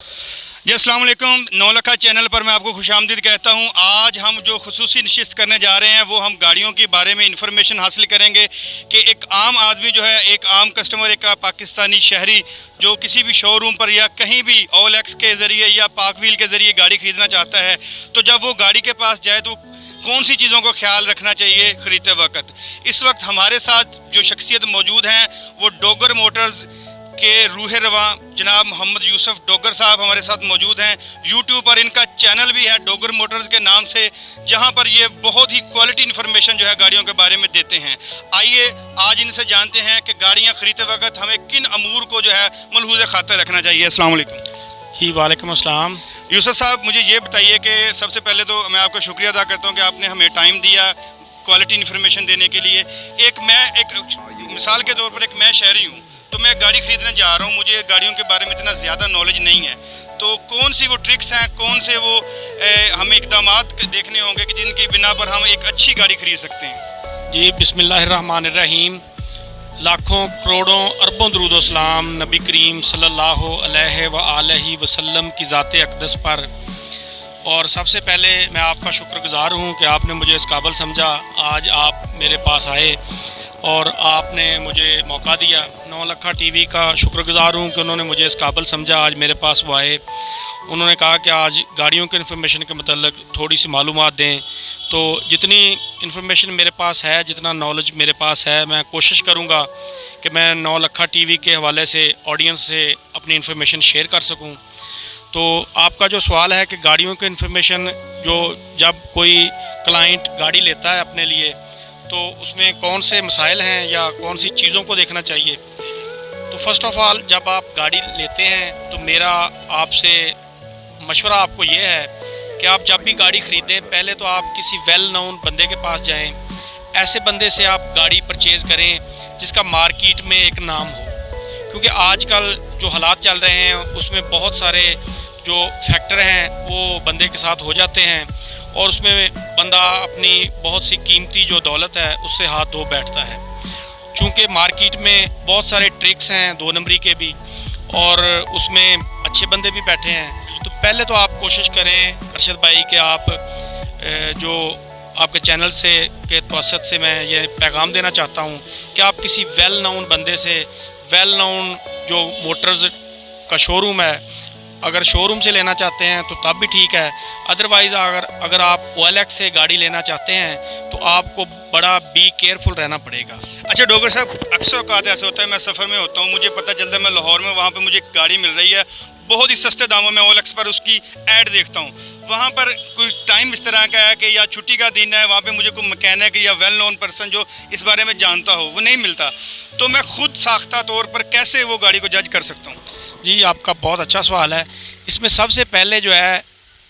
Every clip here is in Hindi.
जी अस्सलाम वालेकुम। नौलखा चैनल पर मैं आपको खुशामदीद कहता हूँ। आज हम जो खुसूसी नशिस्त करने जा रहे हैं वो हम गाड़ियों के बारे में इंफॉर्मेशन हासिल करेंगे कि एक आम आदमी जो है, एक आम कस्टमर, एक पाकिस्तानी शहरी जो किसी भी शोरूम पर या कहीं भी OLX के ज़रिए या पाक व्हील के ज़रिए गाड़ी ख़रीदना चाहता है, तो जब वो गाड़ी के पास जाए तो कौन सी चीज़ों को ख्याल रखना चाहिए ख़रीदते वक्त। इस वक्त हमारे साथ जो शख्सियत मौजूद हैं वो डोगर मोटर्स के रूह रवा जनाब मोहम्मद यूसुफ डोगर साहब हमारे साथ मौजूद हैं। यूट्यूब पर इनका चैनल भी है डोगर मोटर्स के नाम से, जहां पर ये बहुत ही क्वालिटी इन्फॉर्मेशन जो है गाड़ियों के बारे में देते हैं। आइए आज इनसे जानते हैं कि गाड़ियां खरीदते वक्त हमें किन अमूर को जो है मलहूज़ खातिर रखना चाहिए। अस्सलाम वालेकुम। जी वालेकुम अस्सलाम। यूसुफ साहब, मुझे ये बताइए कि सबसे पहले तो मैं आपका शुक्रिया अदा करता हूँ कि आपने हमें टाइम दिया क्वालिटी इन्फॉर्मेशन देने के लिए। एक मिसाल के तौर पर मैं शहरी हूँ, तो मैं गाड़ी ख़रीदने जा रहा हूँ, मुझे गाड़ियों के बारे में इतना ज़्यादा नॉलेज नहीं है, तो कौन सी वो ट्रिक्स हैं, कौन से वो हमें इक़दामात देखने होंगे कि जिनकी बिना पर हम एक अच्छी गाड़ी ख़रीद सकते हैं। जी बिस्मिल्लाहिर्रहमानिर्रहीम। लाखों करोड़ों अरबों दरूद सलाम नबी करीम सल्लल्लाहु अलैहि वसल्लम की ज़ात अक़दस पर। और सबसे पहले मैं आपका शुक्रगुज़ार हूँ कि आपने मुझे इस काबिल समझा, आज आप मेरे पास आए और आपने मुझे मौका दिया। नौलखा टीवी का शुक्रगुज़ार हूँ कि उन्होंने मुझे इस काबिल समझा, आज मेरे पास वो आए। उन्होंने कहा कि आज गाड़ियों के इन्फॉर्मेशन के मतलब थोड़ी सी मालूमात दें। तो जितनी इन्फॉर्मेशन मेरे पास है, जितना नॉलेज मेरे पास है, मैं कोशिश करूँगा कि मैं नौलखा टीवी के हवाले से ऑडियंस से अपनी इन्फॉर्मेशन शेयर कर सकूँ। तो आपका जो सवाल है कि गाड़ियों के इन्फॉर्मेशन जो जब कोई क्लाइंट गाड़ी लेता है अपने लिए, तो उसमें कौन से मसाइल हैं या कौन सी चीज़ों को देखना चाहिए। तो फ़र्स्ट ऑफ़ ऑल जब आप गाड़ी लेते हैं तो मेरा आपसे मशवरा आपको ये है कि आप जब भी गाड़ी ख़रीदें, पहले तो आप किसी वेल नोन बंदे के पास जाएं। ऐसे बंदे से आप गाड़ी परचेज़ करें जिसका मार्केट में एक नाम हो, क्योंकि आजकल जो हालात चल रहे हैं उसमें बहुत सारे जो फैक्टर हैं वो बंदे के साथ हो जाते हैं और उसमें बंदा अपनी बहुत सी कीमती जो दौलत है उससे हाथ धो बैठता है। चूँकि मार्केट में बहुत सारे ट्रिक्स हैं 2 नंबरी के भी, और उसमें अच्छे बंदे भी बैठे हैं। तो पहले तो आप कोशिश करें अरशद भाई कि आप जो आपके चैनल से के तवसत से मैं ये पैगाम देना चाहता हूँ कि आप किसी वेल नोन बंदे से, वेल नोन जो मोटर्स का शोरूम है, अगर शोरूम से लेना चाहते हैं तो तब भी ठीक है। अदरवाइज़ अगर आप OLX से गाड़ी लेना चाहते हैं तो आपको बड़ा बी केयरफुल रहना पड़ेगा। अच्छा डोगर साहब, अक्सर औक़ात ऐसा होता है मैं सफ़र में होता हूँ, मुझे पता चलता है मैं लाहौर में, वहाँ पे मुझे एक गाड़ी मिल रही है बहुत ही सस्ते दामों में, OLX पर उसकी ऐड देखता हूँ। वहाँ पर कुछ टाइम इस तरह का है कि या छुट्टी का दिन है, वहाँ पे मुझे कोई मैकेनिक या वेल नोन पर्सन जो इस बारे में जानता हो वो नहीं मिलता, तो मैं खुद साख्ता तौर पर कैसे वो गाड़ी को जज कर सकता हूँ। जी आपका बहुत अच्छा सवाल है। इसमें सबसे पहले जो है,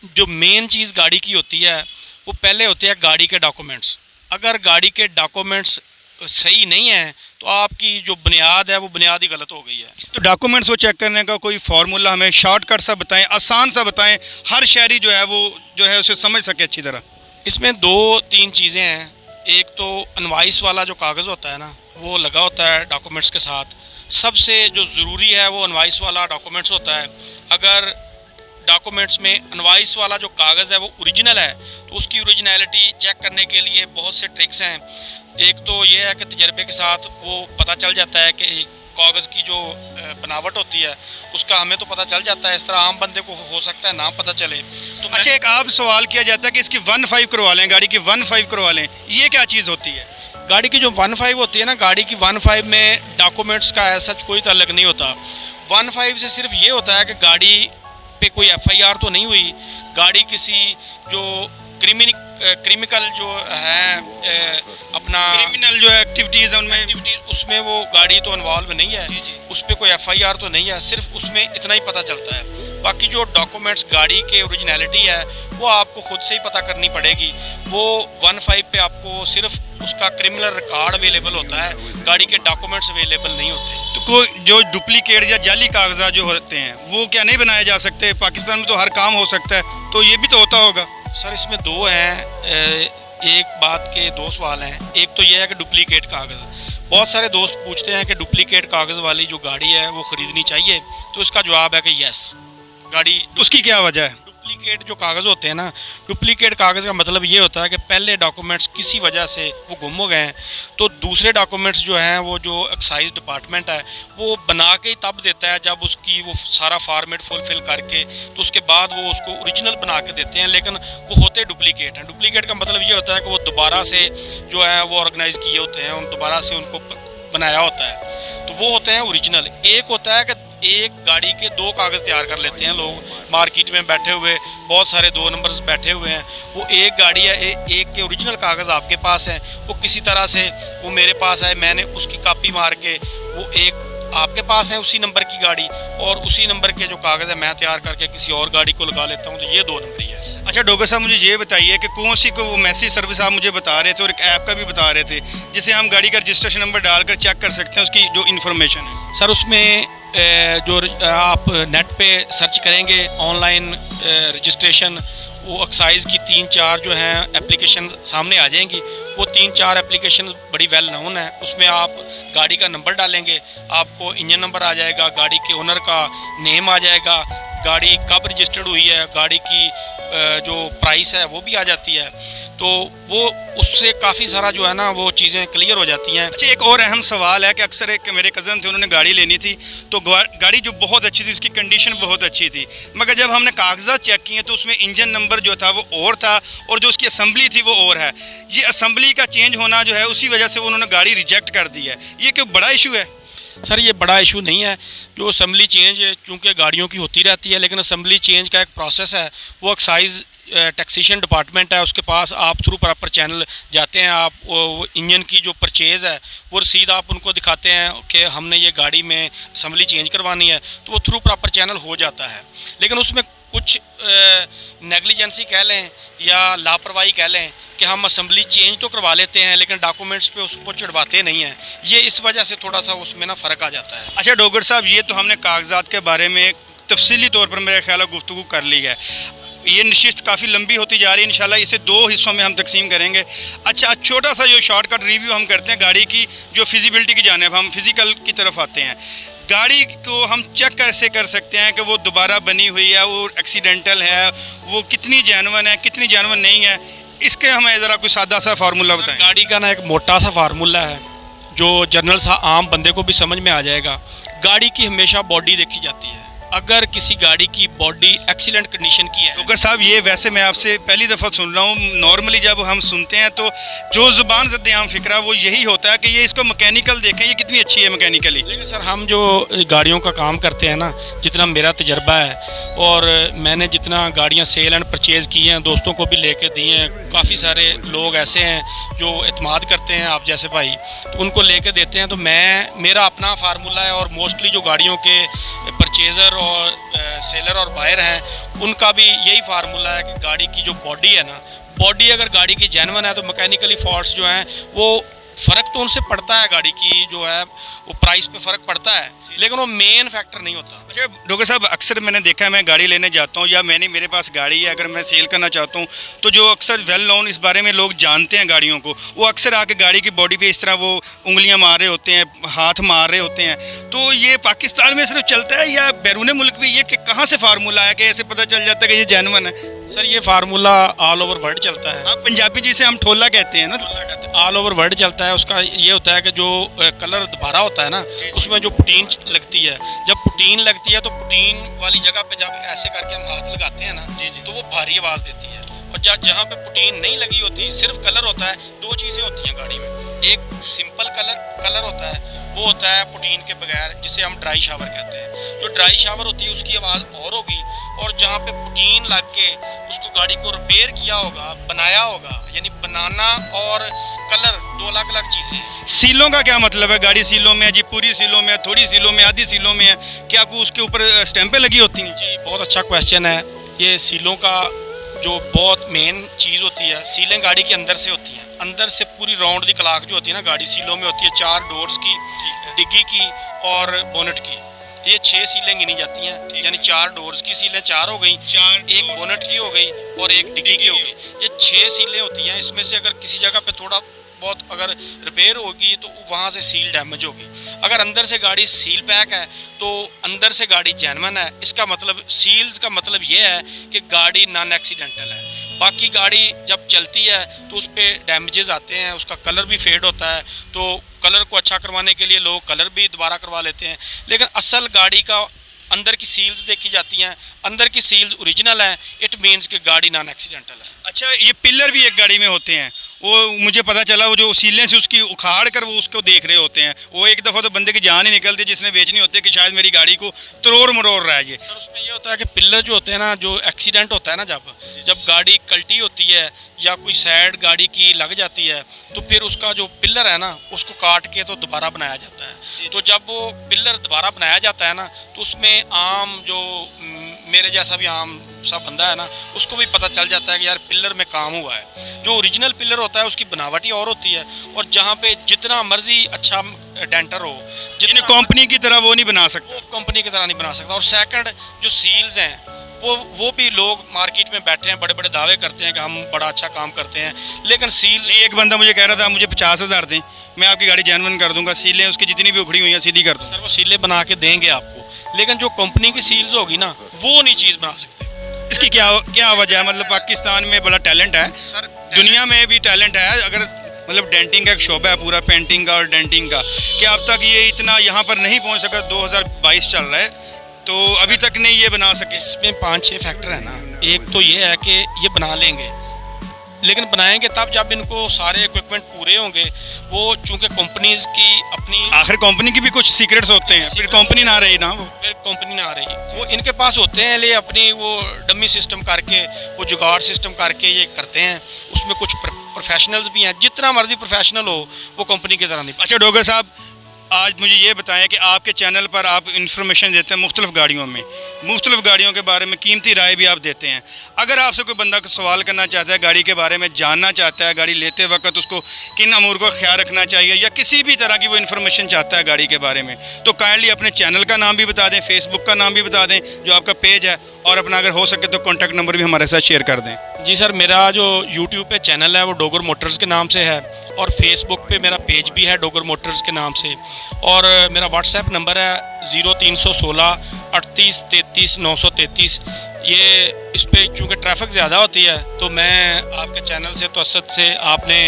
जो मेन चीज़ गाड़ी की होती है वो पहले होते हैं गाड़ी के डॉक्यूमेंट्स। अगर गाड़ी के डॉक्यूमेंट्स सही नहीं है तो आपकी जो बुनियाद है वो बुनियाद ही गलत हो गई है। तो डॉक्यूमेंट्स को चेक करने का कोई फार्मूला हमें शॉर्टकट सा बताएं, आसान सा बताएं, हर शहरी जो है वो जो है उसे समझ सके अच्छी तरह। इसमें 2-3 चीज़ें हैं। एक तो इनवॉइस वाला जो कागज़ होता है ना, वो लगा होता है डॉक्यूमेंट्स के साथ। सबसे जो ज़रूरी है वो इनवॉइस वाला डॉक्यूमेंट्स होता है। अगर डॉक्यूमेंट्स में इनवॉइस वाला जो कागज़ है वो ओरिजिनल है तो उसकी ओरिजिनलिटी चेक करने के लिए बहुत से ट्रिक्स हैं। एक तो ये है कि तजर्बे के साथ वो पता चल जाता है कि कागज़ की जो बनावट होती है उसका हमें तो पता चल जाता है, इस तरह आम बंदे को हो सकता है ना पता चले। तो अच्छा, एक आप सवाल किया जाता है कि इसकी 1.5 करवा लें, गाड़ी की 1.5 करवा लें, ये क्या चीज़ होती है? गाड़ी की जो 1.5 होती है ना, गाड़ी की 1.5 में डॉक्यूमेंट्स का ऐसा कोई ताल्लुक नहीं होता। 1.5 से सिर्फ ये होता है कि गाड़ी पे कोई FIR तो नहीं हुई, गाड़ी किसी जो क्रिमिनल जो है अपना क्रिमिनल जो एक्टिविटीज़ है उनमें उसमें वो गाड़ी तो इन्वॉल्व नहीं है, उस पर कोई FIR तो नहीं है, सिर्फ उसमें इतना ही पता चलता है। बाकी जो डॉक्यूमेंट्स गाड़ी के ओरिजिनलिटी है वो आपको खुद से ही पता करनी पड़ेगी। वो 1.5 पे आपको सिर्फ उसका क्रिमिनल रिकॉर्ड अवेलेबल होता है, गाड़ी के डॉक्यूमेंट्स अवेलेबल नहीं होते। तो कोई जो डुप्लीकेट या जाली कागजात जो होते हैं वो क्या नहीं बनाए जा सकते? पाकिस्तान में तो हर काम हो सकता है, तो ये भी तो होता होगा। सर इसमें 2 हैं, एक बात के 2 सवाल हैं। एक तो ये है कि डुप्लीकेट कागज़, बहुत सारे दोस्त पूछते हैं कि डुप्लीकेट कागज़ वाली जो गाड़ी है वो ख़रीदनी चाहिए, तो इसका जवाब है कि यस, गाड़ी उसकी क्या वजह है? डुप्लीकेट जो कागज़ होते हैं ना, डुप्लीकेट कागज़ का मतलब ये होता है कि पहले डॉक्यूमेंट्स किसी वजह से वो गुम हो गए हैं, तो दूसरे डॉक्यूमेंट्स जो हैं वो जो एक्साइज डिपार्टमेंट है वो बना के ही तब देता है जब उसकी वो सारा फॉर्मेट फुलफिल करके, तो उसके बाद वो उसको ओरिजिनल बना के देते हैं, लेकिन वो होते डुप्लीकेट हैं। डुप्लीकेट का मतलब ये होता है कि वो दोबारा से जो है वो ऑर्गेनाइज़ किए होते हैं, दोबारा से उनको बनाया होता है, तो वो होते हैं ओरिजिनल। एक होता है कि एक गाड़ी के दो कागज़ तैयार कर लेते हैं लोग, मार्केट में बैठे हुए बहुत सारे 2 नंबर्स बैठे हुए हैं, वो एक गाड़ी है, एक के ओरिजिनल कागज़ आपके पास हैं, वो किसी तरह से वो मेरे पास है, मैंने उसकी कॉपी मार के वो एक आपके पास है उसी नंबर की गाड़ी, और उसी नंबर के जो कागज़ है मैं तैयार करके किसी और गाड़ी को लगा लेता हूँ, तो ये 2 नंबरी है। अच्छा डोगर साहब, मुझे ये बताइए कि कौन सी को वो मैसेज सर्विस आप मुझे बता रहे थे और एक ऐप का भी बता रहे थे जिसे हम गाड़ी का रजिस्ट्रेशन नंबर डालकर चेक कर सकते हैं उसकी जो इन्फॉर्मेशन है? सर उसमें जो आप नेट पे सर्च करेंगे ऑनलाइन रजिस्ट्रेशन, वो एक्साइज़ की 3-4 जो हैं एप्लीकेशन सामने आ जाएंगी। वो 3-4 एप्लीकेशन बड़ी वेल नोन है, उसमें आप गाड़ी का नंबर डालेंगे, आपको इंजन नंबर आ जाएगा, गाड़ी के ओनर का नेम आ जाएगा, गाड़ी कब रजिस्टर्ड हुई है, गाड़ी की जो प्राइस है वो भी आ जाती है, तो वो उससे काफ़ी सारा जो है ना वो चीज़ें क्लियर हो जाती हैं। अच्छा, एक और अहम सवाल है कि अक्सर एक मेरे कज़न थे, उन्होंने गाड़ी लेनी थी, तो गाड़ी जो बहुत अच्छी थी, उसकी कंडीशन बहुत अच्छी थी, मगर जब हमने कागजात चेक किए तो उसमें इंजन नंबर जो था वो और था और जो उसकी असम्बली थी वो और है। ये असम्बली का चेंज होना जो है उसी वजह से उन्होंने गाड़ी रिजेक्ट कर दी है। ये क्यों बड़ा इशू है? सर ये बड़ा इशू नहीं है, जो असम्बली चेंज चूँकि गाड़ियों की होती रहती है, लेकिन असम्बली चेंज का एक प्रोसेस है, वो एक्साइज टैक्सेशन डिपार्टमेंट है, उसके पास आप थ्रू प्रॉपर चैनल जाते हैं, आप वो इंजन की जो परचेज़ है वो रसीद आप उनको दिखाते हैं कि हमने ये गाड़ी में असम्बली चेंज करवानी है, तो वो थ्रू प्रॉपर चैनल हो जाता है। लेकिन उसमें कुछ नेग्लिजेंसी कह लें या लापरवाही कह लें कि हम असम्बली चेंज तो करवा लेते हैं लेकिन डॉक्यूमेंट्स पे उसको चढ़वाते नहीं हैं, ये इस वजह से थोड़ा सा उसमें ना फ़र्क आ जाता है। अच्छा डोगर साहब, ये तो हमने कागजात के बारे में तफसीली तौर पर मेरे ख्याल गुफ्तगू कर ली है, ये नशिस्त काफ़ी लंबी होती जा रही है, इंशाल्लाह इसे 2 हिस्सों में हम तकसीम करेंगे। अच्छा, छोटा सा जो शॉर्टकट रिव्यू हम करते हैं गाड़ी की जो फिजिबिलिटी की जानिब, हम फिज़िकल की तरफ आते हैं। गाड़ी को हम चेक कैसे कर सकते हैं कि वो दोबारा बनी हुई है, वो एक्सीडेंटल है, वो कितनी जेन्युइन है, कितनी जेन्युइन नहीं है, इसके हमें ज़रा कोई सादा सा फार्मूला बताएं। गाड़ी का ना एक मोटा सा फार्मूला है जो जनरल सा आम बंदे को भी समझ में आ जाएगा। गाड़ी की हमेशा बॉडी देखी जाती है, अगर किसी गाड़ी की बॉडी एक्सीलेंट कंडीशन की है। डॉक्टर साहब, ये वैसे मैं आपसे पहली दफ़ा सुन रहा हूँ, नॉर्मली जब हम सुनते हैं तो जो ज़ुबान से आम फिक्रा वो यही होता है कि ये इसको मैकेनिकल देखें, ये कितनी अच्छी है मैकेनिकली। लेकिन सर हम जो गाड़ियों का काम करते हैं ना, जितना मेरा तजर्बा है और मैंने जितना गाड़ियाँ सेल एंड परचेज़ की हैं, दोस्तों को भी लेके दी हैं, काफ़ी सारे लोग ऐसे हैं जो एतमाद करते हैं आप जैसे भाई, तो उनको लेके देते हैं, तो मेरा अपना फार्मूला है और मोस्टली जो गाड़ियों के परचेज़र और सेलर और बायर हैं उनका भी यही फार्मूला है कि गाड़ी की जो बॉडी है ना, बॉडी अगर गाड़ी की जेन्युइन है तो मैकेनिकली फॉल्ट्स जो हैं वो फ़र्क तो उनसे पड़ता है, गाड़ी की जो है वो प्राइस पे फ़र्क पड़ता है, लेकिन वो मेन फैक्टर नहीं होता। अच्छा डॉक्टर साहब, अक्सर मैंने देखा है, मैं गाड़ी लेने जाता हूँ या मेरे पास गाड़ी है, अगर मैं सेल करना चाहता हूँ तो जो अक्सर वेल नोन इस बारे में लोग जानते हैं गाड़ियों को, वो अक्सर आके गाड़ी की बॉडी पे इस तरह वो उंगलियां मार रहे होते हैं, हाथ मार रहे होते हैं, तो ये पाकिस्तान में सिर्फ चलता है या बैरून मुल्क भी ये कि कहाँ से फार्मूला है कि ऐसे पता चल जाता है कि ये जेन्युइन है? सर ये फार्मूला ऑल ओवर वर्ल्ड चलता है। आप पंजाबी जिसे हम ठोला कहते हैं ना, ऑल ओवर वर्ल्ड चलता है। उसका ये होता है कि जो कलर दोबारा होता है ना, उसमें जो पुटीन लगती है, जब पुटीन लगती है तो पुटीन वाली जगह पे जब ऐसे करके हम हाथ लगाते हैं ना, तो वो भारी आवाज़ देती है। और जहाँ पे पुटीन नहीं लगी होती, सिर्फ कलर होता है, 2 चीज़ें होती हैं गाड़ी में, एक सिंपल कलर होता है, वो होता है पुटीन के बगैर, जिसे हम ड्राई शावर कहते हैं। जो ड्राई शावर होती है उसकी आवाज़ और होगी, और जहाँ पे पुटीन लग के उसको गाड़ी को रिपेयर किया होगा, बनाया होगा, यानी बनाना और कलर 2 अलग-अलग चीज़ें हैं। सीलों का क्या मतलब है? गाड़ी सीलों में है जी, पूरी सीलों में है, थोड़ी सीलों में, आधी सीलों में है, क्या कोई उसके ऊपर स्टैंपें लगी होती हैं? जी बहुत अच्छा क्वेश्चन है। ये सीलों का जो बहुत मेन चीज़ होती है, सीलें गाड़ी के अंदर से होती हैं, अंदर से पूरी राउंड दी क्लाक जो होती है ना गाड़ी सीलों में होती है, 4 डोर्स की, डिग्गी की और बोनेट की, ये 6 सीलें गिनी जाती हैं, यानी 4 डोर्स की सीलें 4 हो गई, 1 बोनेट की हो गई और 1 डिग्गी की हो गई, ये 6 सीलें होती हैं। इसमें से अगर किसी जगह पे थोड़ा बहुत अगर रिपेयर होगी तो वहाँ से सील डैमेज होगी। अगर अंदर से गाड़ी सील पैक है तो अंदर से गाड़ी जेन्युइन है। इसका मतलब सील्स का मतलब ये है कि गाड़ी नॉन एक्सीडेंटल है। बाकी गाड़ी जब चलती है तो उस पर डैमेजेस आते हैं, उसका कलर भी फेड होता है, तो कलर को अच्छा करवाने के लिए लोग कलर भी दोबारा करवा लेते हैं। लेकिन असल गाड़ी का अंदर की सील्स देखी जाती हैं, अंदर की सील्स ओरिजिनल हैं, इट मीन्स कि गाड़ी नॉन एक्सीडेंटल है। अच्छा, ये पिलर भी एक गाड़ी में होते हैं, वो मुझे पता चला, वो जो सीलें से उसकी उखाड़ कर वो उसको देख रहे होते हैं। वो एक दफ़ा तो बंदे की जान ही निकलती है जिसने बेचनी होती है कि शायद मेरी गाड़ी को तरोड़ मरोड़ रहा है ये। सर उसमें ये होता है कि पिलर जो होते हैं ना, जो एक्सीडेंट होता है ना, जब गाड़ी कल्टी होती है या कोई साइड गाड़ी की लग जाती है तो फिर उसका जो पिलर है ना उसको काट के तो दोबारा बनाया जाता है। तो जब वो पिलर दोबारा बनाया जाता है ना तो उसमें आम जो मेरे जैसा भी आम सा बंदा है ना उसको भी पता चल जाता है कि यार पिलर में काम हुआ है। जो ओरिजिनल पिलर होता है उसकी बनावट ही और होती है, और जहाँ पे जितना मर्जी अच्छा डेंटर हो, जितनी कंपनी की तरह वो नहीं बना सकता, वो कंपनी की तरह नहीं बना सकता। और सेकंड जो सील्स हैं वो भी लोग मार्केट में बैठे हैं, बड़े बड़े दावे करते हैं कि हम बड़ा अच्छा काम करते हैं, लेकिन सील एक बंदा मुझे कह रहा था मुझे 50,000 दें, मैं आपकी गाड़ी जेन्युइन कर दूंगा, सीलें उसकी जितनी भी उखड़ी हुई हैं सीधी कर दूँ। सर वो सीलें बना के देंगे आपको, लेकिन जो कंपनी की सील्स होगी ना वो नहीं चीज़ बना सकते। इसकी क्या वजह है? मतलब पाकिस्तान में बड़ा टैलेंट है, सर दुनिया में भी टैलेंट है, अगर मतलब डेंटिंग का एक शोबा है पूरा, पेंटिंग का और डेंटिंग का, कि अब तक ये इतना यहाँ पर नहीं पहुँच सका। 2022 चल रहा है तो अभी तक नहीं ये बना सके। इसमें 5-6 फैक्टर है ना। एक तो ये है कि ये बना लेंगे, लेकिन बनाएंगे तब जब इनको सारे इक्विपमेंट पूरे होंगे। वो चूंकि कंपनीज की अपनी, आखिर कंपनी की भी कुछ सीक्रेट्स होते हैं, फिर कंपनी ना रही ना, वो फिर कंपनी ना आ रही, वो इनके पास होते हैं, ले अपनी वो डमी सिस्टम करके, वो जुगाड़ सिस्टम करके ये करते हैं। उसमें कुछ प्रोफेशनल्स भी हैं, जितना मर्जी प्रोफेशनल हो वो कंपनी की तरह नहीं। अच्छा डोगर साहब, आज मुझे ये बताएं कि आपके चैनल पर आप इन्फॉर्मेशन देते हैं मुख्तलिफ गाड़ियों में, मुख्तलिफ गाड़ियों के बारे में कीमती राय भी आप देते हैं। अगर आपसे कोई बंदा सवाल करना चाहता है, गाड़ी के बारे में जानना चाहता है, गाड़ी लेते वक्त उसको किन अमूर का ख्याल रखना चाहिए, या किसी भी तरह की वो इन्फॉर्मेशन चाहता है गाड़ी के बारे में, तो काइंडली अपने चैनल का नाम भी बता दें, फेसबुक का नाम भी बता दें जो आपका पेज है, और अपना अगर हो सके तो कॉन्टैक्ट नंबर भी हमारे साथ शेयर कर दें। जी सर, मेरा जो यूट्यूब पे चैनल है वो डोगर मोटर्स के नाम से है, और फेसबुक पे मेरा पेज भी है डोगर मोटर्स के नाम से, और मेरा व्हाट्सएप नंबर है 0316 38 33 933। ये इस पर चूँकि ट्रैफिक ज़्यादा होती है तो मैं आपके चैनल से तो असद से आपने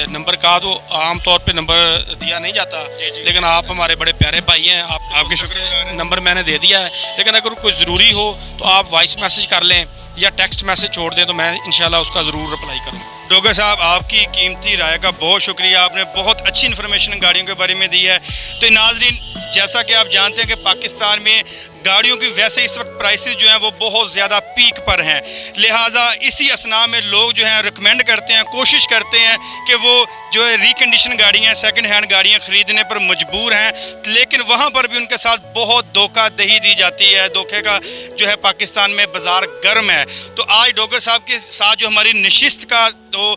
नंबर कहा तो आम तौर पे नंबर दिया नहीं जाता, लेकिन आप हमारे बड़े प्यारे भाई हैं, आपके शुक्रिया, नंबर मैंने दे दिया है। लेकिन अगर कोई ज़रूरी हो तो आप वॉइस मैसेज कर लें या टेक्स्ट मैसेज छोड़ दें तो मैं इंशाल्लाह उसका ज़रूर रिप्लाई करूँगा। डोगर साहब, आपकी कीमती राय का बहुत शुक्रिया, आपने बहुत अच्छी इन्फॉर्मेशन गाड़ियों के बारे में दी है। तो नाजरीन, जैसा कि आप जानते हैं कि पाकिस्तान में गाड़ियों की वैसे इस वक्त प्राइसेस जो हैं वो बहुत ज़्यादा पीक पर हैं, लिहाजा इसी असना में लोग जो हैं रिकमेंड करते हैं, कोशिश करते हैं कि वो जो है रिकंडीशन गाड़ियाँ, सेकंड हैंड गाड़ियाँ ख़रीदने पर मजबूर हैं, लेकिन वहाँ पर भी उनके साथ बहुत धोखाधड़ी दी जाती है। धोखे का जो है पाकिस्तान में बाज़ार गर्म है। तो आज डोगर साहब के साथ जो हमारी नशिस्त का तो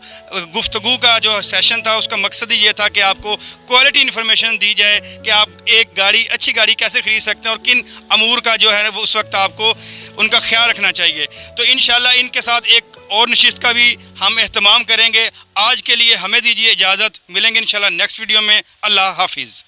गुफ्तगू का जो सेशन था उसका मकसद ही ये था कि आपको क्वालिटी इन्फॉर्मेशन दी जाए कि आप एक गाड़ी, अच्छी गाड़ी कैसे ख़रीद सकते हैं और किन अमूर का जो है वो उस वक्त आपको उनका ख्याल रखना चाहिए। तो इंशाल्लाह इनके साथ एक और नशिस्त का भी हम एहतमाम करेंगे। आज के लिए हमें दीजिए इजाज़त, मिलेंगे इंशाल्लाह नेक्स्ट वीडियो में। अल्लाह हाफिज़।